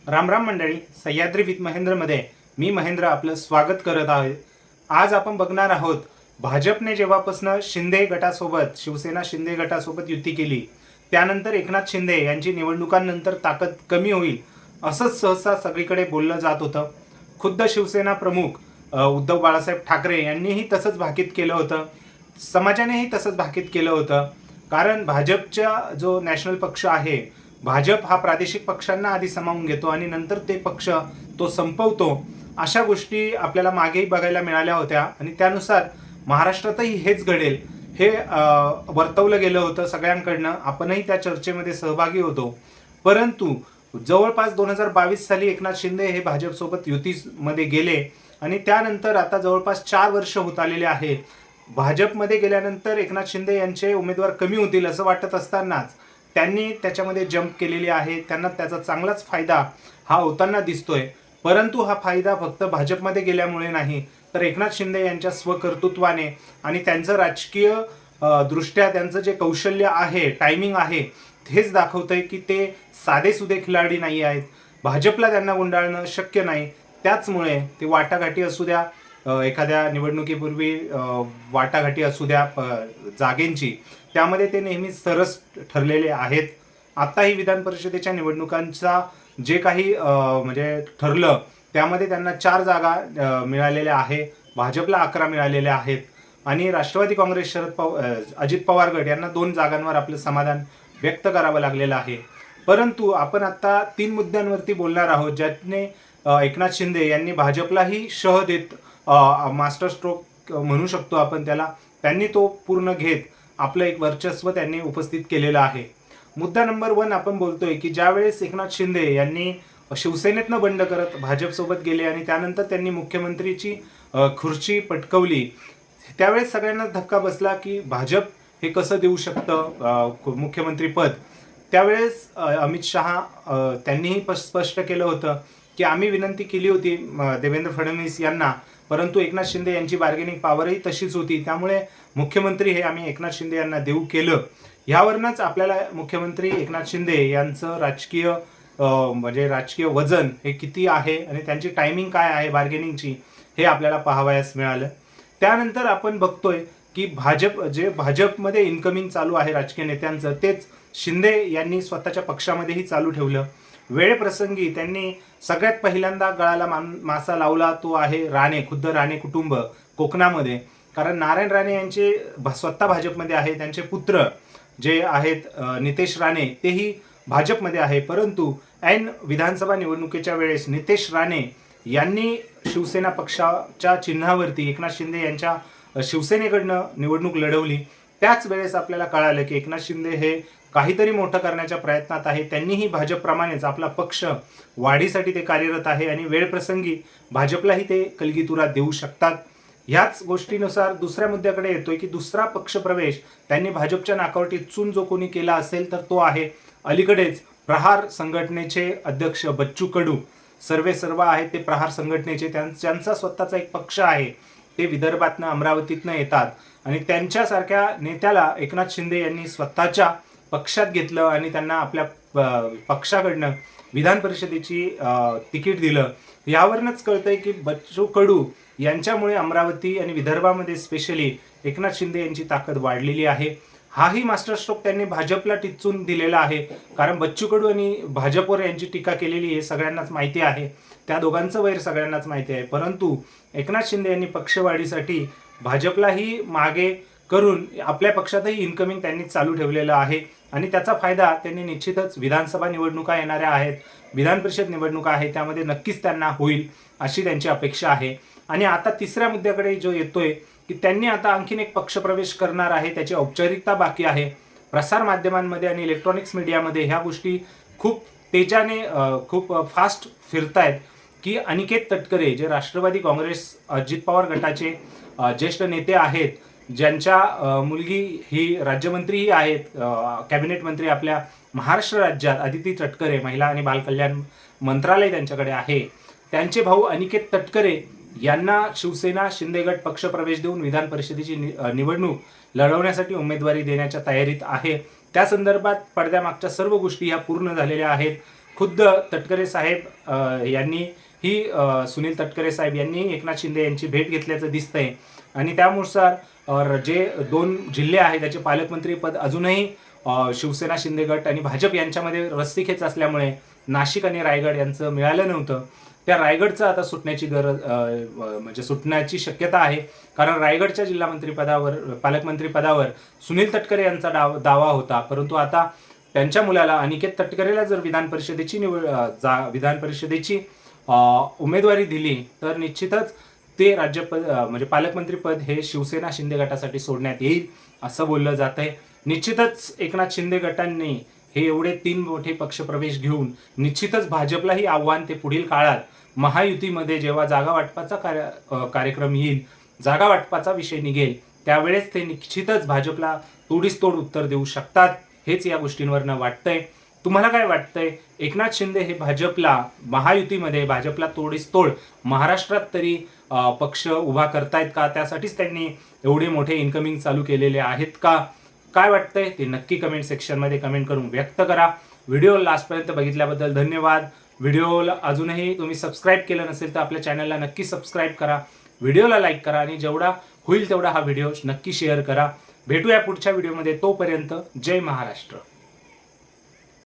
राम राम मंडळी, सह्याद्री विथ महेंद्रमध्ये मी महेंद्र आपलं स्वागत करत आहे। आज आपण बघणार आहोत भाजपने जेव्हापासून शिंदे गटासोबत शिवसेना शिंदे गटासोबत युती केली त्यानंतर एकनाथ शिंदे यांची निवडणुकांनंतर ताकद कमी होईल असंच सहसा सगळीकडे बोललं जात होतं। खुद्द शिवसेना प्रमुख उद्धव बाळासाहेब ठाकरे यांनीही तसंच भाकीत केलं होतं, समाजानेही तसंच भाकीत केलं होतं। कारण भाजपचा जो नॅशनल पक्ष आहे, भाजप हा प्रादेशिक पक्षांना आधी सामावून घेतो आणि नंतर ते पक्ष तो संपवतो, अशा गोष्टी आपल्याला मागेही बघायला मिळाल्या होत्या आणि त्यानुसार महाराष्ट्रातही हेच घडेल हे वर्तवलं गेलं होतं सगळ्यांकडनं। आपणही त्या चर्चेमध्ये सहभागी होतो। परंतु जवळपास 2022 साली एकनाथ शिंदे हे भाजपसोबत युतीमध्ये गेले आणि त्यानंतर आता जवळपास 4 वर्ष होत आलेले आहेत। भाजपमध्ये गेल्यानंतर एकनाथ शिंदे यांचे उमेदवार कमी होतील असं वाटत असतानाच त्यांनी त्याच्यामध्ये जंप केलेली आहे। त्यांना त्याचा चांगलाच फायदा हा होताना दिसतोय। परंतु हा फायदा फक्त भाजपमध्ये गेल्यामुळे नाही, तर एकनाथ शिंदे यांच्या स्वकर्तृत्वाने आणि त्यांचं राजकीय दृष्ट्या त्यांचं जे कौशल्य आहे, टायमिंग आहे, हेच दाखवतंय की ते साधेसुधे खिलाडी नाही आहेत। भाजपला त्यांना गुंडाळणं शक्य नाही। त्याचमुळे ते वाटाघाटी असू द्या, एखाद्या निवडणुकीपूर्वी वाटाघाटी असू द्या जागेंची, त्यामध्ये ते नेहमी सरस ठरलेले आहेत। आताही विधान परिषदेच्या निवडणुकांचा जे काही म्हणजे ठरलं त्यामध्ये त्यांना 4 जागा मिळालेल्या आहे, भाजपला 11 मिळालेल्या आहेत आणि राष्ट्रवादी काँग्रेस अजित पवार गट यांना 2 जागांवर आपलं समाधान व्यक्त करावं लागलेलं आहे। परंतु आपण आता 3 मुद्द्यांवरती बोलणार आहोत ज्याने एकनाथ शिंदे यांनी भाजपलाही शह देत मास्टर स्ट्रोक म्हणू शकतो आपण त्याला, त्यांनी तो पूर्ण घेत आपलं एक वर्चस्व त्यांनी उपस्थित केलेलं आहे। मुद्दा नंबर 1 आपण बोलतोय की ज्यावेळेस एकनाथ शिंदे यांनी शिवसेनेतनं बंड करत भाजपसोबत गेले आणि त्यानंतर त्यांनी मुख्यमंत्रीची खुर्ची पटकवली, त्यावेळेस सगळ्यांना धक्का बसला की भाजप हे कसं देऊ शकतं मुख्यमंत्री पद। त्यावेळेस अमित शहा त्यांनीही स्पष्ट केलं होतं की आम्ही विनंती केली होती देवेंद्र फडणवीस यांना, परंतु एकनाथ शिंदे यांची बार्गेनिंग पॉवरही तशीच होती, त्यामुळे मुख्यमंत्री हे आम्ही एकनाथ शिंदे यांना देऊ केलं। यावरूनच आपल्याला मुख्यमंत्री एकनाथ शिंदे यांचं राजकीय म्हणजे राजकीय वजन हे किती आहे आणि त्यांची टायमिंग काय आहे बार्गेनिंगची हे आपल्याला पाहावयास मिळालं। त्यानंतर आपण बघतोय की भाजपमध्ये इन्कमिंग चालू आहे राजकीय नेत्यांचं, तेच शिंदे यांनी स्वतःच्या पक्षामध्येही चालू ठेवलं। वेळप्रसंगी त्यांनी सगळ्यात पहिल्यांदा गळाला मासा लावला तो आहे राणे, खुद्द राणे कुटुंब कोकणामध्ये। कारण नारायण राणे यांचे स्वतः भाजपमध्ये आहे, त्यांचे पुत्र जे आहेत नितेश राणे तेही भाजपमध्ये आहे। परंतु ऐन विधानसभा निवडणुकीच्या वेळेस नितेश राणे यांनी शिवसेना पक्षाच्या चिन्हावरती एकनाथ शिंदे यांच्या शिवसेनेकडनं निवडणूक लढवली। त्याच वेळेस आपल्याला कळालं की एकनाथ शिंदे हे काहीतरी मोठं करण्याच्या प्रयत्नात आहे। त्यांनीही भाजपप्रमाणेच आपला पक्ष वाढीसाठी ते कार्यरत आहे आणि वेळप्रसंगी भाजपलाही ते कलगीतुरा देऊ शकतात। ह्याच गोष्टीनुसार दुसऱ्या मुद्द्याकडे येतोय की दुसरा पक्षप्रवेश त्यांनी भाजपच्या नाकावर चून जो कोणी केला असेल तर तो आहे अलीकडेच प्रहार संघटनेचे अध्यक्ष बच्चू कडू। सर्व आहेत ते प्रहार संघटनेचे, त्यांचा स्वतःचा एक पक्ष आहे, ते विदर्भातनं अमरावतीतनं येतात आणि त्यांच्यासारख्या नेत्याला एकनाथ शिंदे यांनी स्वतःच्या पक्षात घेतलं आणि त्यांना आपल्या पक्षाकडनं विधान परिषदेची तिकीट दिलं। यावरूनच कळतंय की बच्चू कडू यांच्यामुळे अमरावती आणि विदर्भामध्ये स्पेशली एकनाथ शिंदे यांची ताकद वाढलेली आहे। हाही मास्टर स्ट्रोक त्यांनी भाजपला टिचून दिलेला आहे, कारण बच्चू कडू आणि भाजपवर यांची टीका केलेली आहे सगळ्यांनाच माहिती आहे, त्या दोघांचं वैर सगळ्यांनाच माहिती आहे। परंतु एकनाथ शिंदे यांनी पक्षवाढीसाठी भाजपलाही मागे करून आपल्या पक्षातही इन्कमिंग त्यांनी चालू ठेवलेलं आहे आणि त्याचा फायदा त्यांनी निश्चितच विधानसभा निवडणुका येणाऱ्या आहेत, विधान परिषद निवडणुका आहेत, त्यामध्ये नक्कीच त्यांना होईल अशी त्यांची अपेक्षा आहे। आणि आता तिसऱ्या मुद्द्याकडे जो येतोय की त्यांनी आता आणखीन एक पक्षप्रवेश करणार आहे, त्याची औपचारिकता बाकी आहे। प्रसार माध्यमांमध्ये आणि इलेक्ट्रॉनिक्स मीडियामध्ये ह्या गोष्टी खूप तेजाने खूप फास्ट फिरतायत की अनिकेत तटकरे जे राष्ट्रवादी काँग्रेस अजित पवार गटाचे ज्येष्ठ नेते आहेत, ज्यांच्या मुलगी ही राज्यमंत्रीही आहेत, कॅबिनेट मंत्री आपल्या महाराष्ट्र राज्यात अदिती तटकरे, महिला आणि बालकल्याण मंत्रालय त्यांच्याकडे आहे, त्यांचे भाऊ अनिकेत तटकरे यांना शिवसेना शिंदे गट पक्षप्रवेश देऊन विधान परिषदेची निवडणूक लढवण्यासाठी उमेदवारी देण्याच्या तयारीत आहे। त्या संदर्भात पडद्यामागच्या सर्व गोष्टी ह्या पूर्ण झालेल्या आहेत। खुद्द तटकरे साहेब यांनी ही सुनील तटकरे साहेब यांनी एकनाथ शिंदे यांची भेट घेतल्याचं दिसतंय आणि त्यानुसार जे 2 जिल्हे आहेत त्याचे पालकमंत्री पद अजूनही शिवसेना शिंदे गट आणि भाजप यांच्यामध्ये रस्सीखेच असल्यामुळे नाशिक आणि रायगड यांचं मिळालं नव्हतं. त्या रायगडचं आता सुटण्याची गरज म्हणजे सुटण्याची शक्यता आहे, कारण रायगडच्या जिल्हामंत्रीपदावर पालकमंत्रीपदावर सुनील तटकरे यांचा दावा होता, परंतु आता त्यांच्या मुलाला अनिकेत तटकरेला जर विधान परिषदेची उमेदवारी दिली तर निश्चितच ते राज्यपद म्हणजे पालकमंत्रीपद हे शिवसेना शिंदे गटासाठी सोडण्यात येईल असं बोललं जात आहे. निश्चितच एकनाथ शिंदे गटांनी हे एवढे 3 मोठे पक्षप्रवेश घेऊन निश्चितच भाजपलाही आव्हान ते पुढील काळात महायुतीमध्ये जेव्हा जागा वाटपाचा कार्यक्रम येईल, जागा वाटपाचा विषय निघेल, त्यावेळेस ते निश्चितच भाजपला तोडीस तोड उत्तर देऊ शकतात, हेच या गोष्टींवरनं वाटतंय. तुम्हाला काय वाटतंय? एकनाथ शिंदे हे भाजपला महायुतीमध्ये भाजपला तोडीस तोड महाराष्ट्रात तरी पक्ष उभा करतायत का? त्यासाठीच त्यांनी एवढे मोठे इन्कमिंग चालू केलेले आहेत का? काय वाटतंय ते नक्की कमेंट सेक्शनमध्ये कमेंट करून व्यक्त करा. व्हिडिओ लास्टपर्यंत बघितल्याबद्दल धन्यवाद. व्हिडिओला अजूनही तुम्ही सबस्क्राईब केलं नसेल तर आपल्या चॅनलला नक्की सबस्क्राईब करा, व्हिडिओला लाईक करा आणि जेवढा होईल तेवढा हा व्हिडिओ नक्की शेअर करा. भेटूया पुढच्या व्हिडिओमध्ये. तोपर्यंत जय महाराष्ट्र.